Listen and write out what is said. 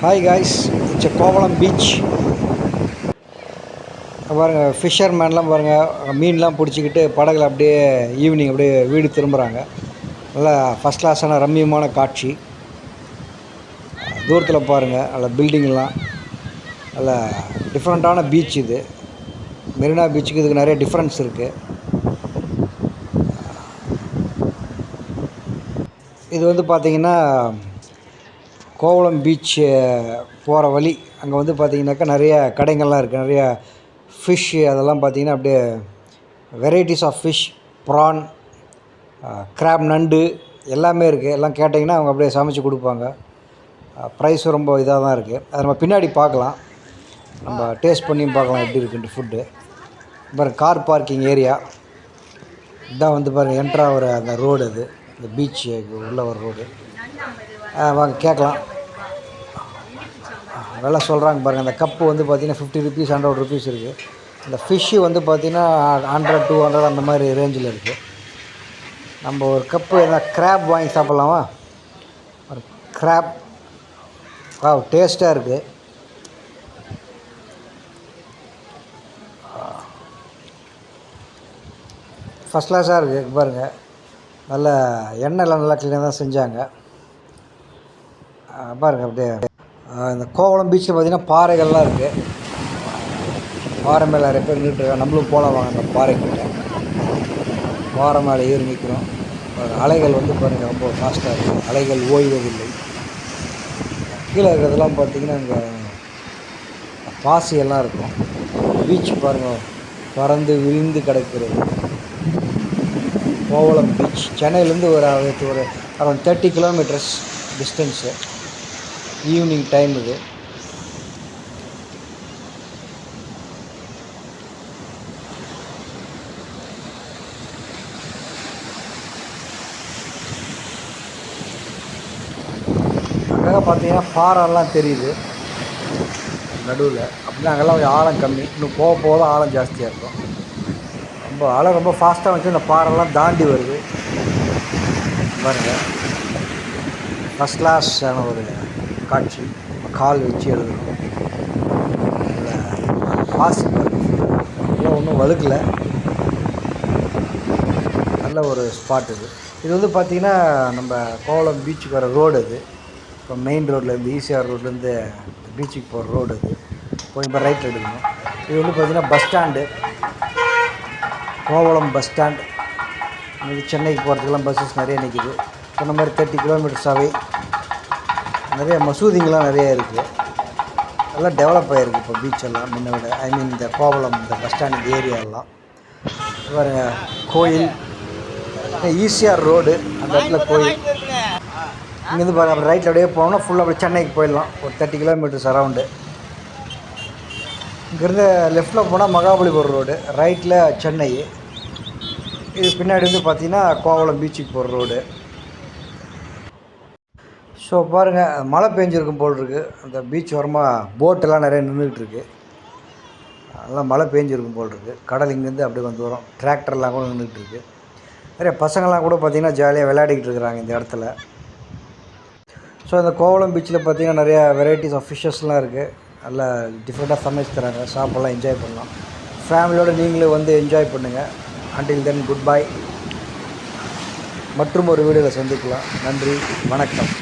Hi guys, it's a Kovalam beach. பாருங்கள் ஃபிஷர்மேன்லாம் பாருங்கள் மீன்லாம் பிடிச்சிக்கிட்டு படகுல அப்படியே ஈவினிங் அப்படியே வீடு திரும்புகிறாங்க. நல்லா ஃபஸ்ட் கிளாஸான ரம்மியமான காட்சி. தூரத்தில் பாருங்கள் நல்ல பில்டிங்லாம், நல்ல டிஃப்ரெண்ட்டான பீச். இது மெரினா பீச்சுக்கு இதுக்கு நிறைய டிஃப்ரென்ஸ் இருக்குது. இது வந்து பார்த்திங்கன்னா கோவளம் பீச் போகிற வழி. அங்கே வந்து பார்த்திங்கனாக்கா நிறைய கடைங்கள்லாம் இருக்குது. நிறைய ஃபிஷ்ஷு அதெல்லாம் பார்த்திங்கன்னா அப்படியே varieties of fish, prawn, crab, நண்டு எல்லாமே இருக்குது. எல்லாம் கேட்டிங்கன்னா அவங்க அப்படியே சமைச்சு கொடுப்பாங்க. ப்ரைஸும் ரொம்ப இதாக தான் இருக்குது. அதை நம்ம பின்னாடி பார்க்கலாம், நம்ம டேஸ்ட் பண்ணியும் பார்க்கலாம் எப்படி இருக்குன்ட்டு ஃபுட்டு. பாருங்கள் கார் பார்க்கிங் ஏரியா இதான் வந்து பாருங்கள் என்ட்ராகிற அந்த ரோடு. அது இந்த பீச்சு உள்ள ஒரு ரோடு. வாங்க கேட்கலாம், நல்லா சொல்கிறாங்க பாருங்கள். அந்த கப்பு வந்து பார்த்திங்கன்னா 50 rupees 100 rupees இருக்குது. இந்த ஃபிஷ்ஷு வந்து பார்த்திங்கன்னா 100 200 அந்த மாதிரி ரேஞ்சில் இருக்குது. நம்ம ஒரு கப்பு எதனா கிராப் வாங்கி சாப்பிட்லாமா? ஒரு கிராப் டேஸ்ட்டாக இருக்குது. ஃபஸ்ட் கிளாஸாக இருக்குது பாருங்கள். நல்ல எண்ணெய்லாம் நல்லா க்ளீனாக தான் செஞ்சாங்க பாருங்கள். அப்படியே இந்த கோவளம் பீச்சில் பார்த்திங்கன்னா பாறைகள்லாம் இருக்குது. பாறை மேலே நிறைய பேர் நின்றுட்டுருக்காங்க. நம்மளும் போகலாம் வாங்க. அந்த பாறைக்கிட்ட பாறை மேலே ஏறி நிற்கிறோம். அலைகள் வந்து பாருங்கள் ரொம்ப ஃபாஸ்ட்டாக இருக்குது. அலைகள் ஓய்வதில்லை. கீழே இருக்கிறதெல்லாம் பார்த்திங்கன்னா இங்கே பாசியெல்லாம் இருக்கும். பீச் பாருங்கள் பறந்து விரிந்து கிடக்கிறது. கோவளம் பீச் சென்னையிலேருந்து ஒரு around 30 kilometers distance. Evening time இது. அங்கே பார்த்தீங்கன்னா பாறைலாம் தெரியுது நடுவில். அப்படின்னா அங்கெல்லாம் கொஞ்சம் ஆழம் கம்மி. இன்னும் போக போக ஆழம் ஜாஸ்தியாக இருக்கும். ரொம்ப ஆழம் ரொம்ப ஃபாஸ்ட்டாக வச்சு இந்த பாறைலாம் தாண்டி வருது பாருங்கள். ஃபஸ்ட் கிளாஸான ஒரு காட்சி. கால் வச்சு எழுதுறோம். பாசி பாருங்கள் ஒன்றும் வழுக்கலை. நல்ல ஒரு ஸ்பாட் இது. இது வந்து பார்த்திங்கன்னா நம்ம கோவளம் பீச்சுக்கு வர ரோடு. அது இப்போ மெயின் ரோட்லேருந்து ஈசிஆர் ரோட்லேருந்து பீச்சுக்கு போகிற ரோடு. அது கொஞ்சம் ரைட் எடுக்கணும். இது வந்து பார்த்திங்கன்னா bus stand, Kovalam bus stand. இது சென்னைக்கு போகிறதுக்கெல்லாம் பஸ்ஸஸ் நிறைய நிற்கிது. சொன்ன மாதிரி 30 kilometers அவை. நிறைய மசூதிங்கெலாம் நிறைய இருக்குது. நல்லா டெவலப் ஆகிருக்கு இப்போ பீச்செல்லாம் முன்ன விட. இந்த கோவளம் இந்த பஸ் ஸ்டாண்ட் இந்த ஏரியாலாம் பாருங்க. கோயில் ஈசிஆர் ரோடு அந்த இடத்துல கோயில். இங்கேருந்து பாருங்கள் அப்படி ரைட்டில் அப்படியே போனோம்னா ஃபுல்லாக அப்படி சென்னைக்கு போயிடலாம். ஒரு 30 kilometers அரவுண்டு. இங்கேருந்து லெஃப்ட்டில் போனால் மகாபலிபுரம் ரோடு, ரைட்டில் சென்னை. இது பின்னாடி வந்து பார்த்திங்கன்னா கோவளம் பீச்சுக்கு போகிற ரோடு. ஸோ பாருங்கள் மழை பெஞ்சிருக்கும் போல் இருக்குது. அந்த பீச் ஓரமாக போட்டெல்லாம் நிறைய நின்றுட்டுருக்கு. நல்லா மழை பெஞ்சிருக்கும் போல் இருக்குது. கடல் இங்கேருந்து அப்படியே வந்து வரும். டிராக்டர்லாம் கூட நின்றுட்டுருக்கு. நிறைய பசங்கள்லாம் கூட பார்த்திங்கன்னா ஜாலியாக விளையாடிக்கிட்டு இருக்கிறாங்க இந்த இடத்துல. ஸோ இந்த கோவளம் பீச்சில் பார்த்திங்கன்னா நிறையா வெரைட்டிஸ் ஆஃப் ஃபிஷ்ஷஸ்லாம் இருக்குது. நல்லா டிஃப்ரெண்ட்டாக சமைச்சு தராங்க. சாப்பிட்லாம், என்ஜாய் பண்ணலாம். ஃபேமிலியோடு நீங்களும் வந்து என்ஜாய் பண்ணுங்கள். Until then good bye. மற்றும் ஒரு வீடியோவில் சந்திக்கலாம். நன்றி, வணக்கம்.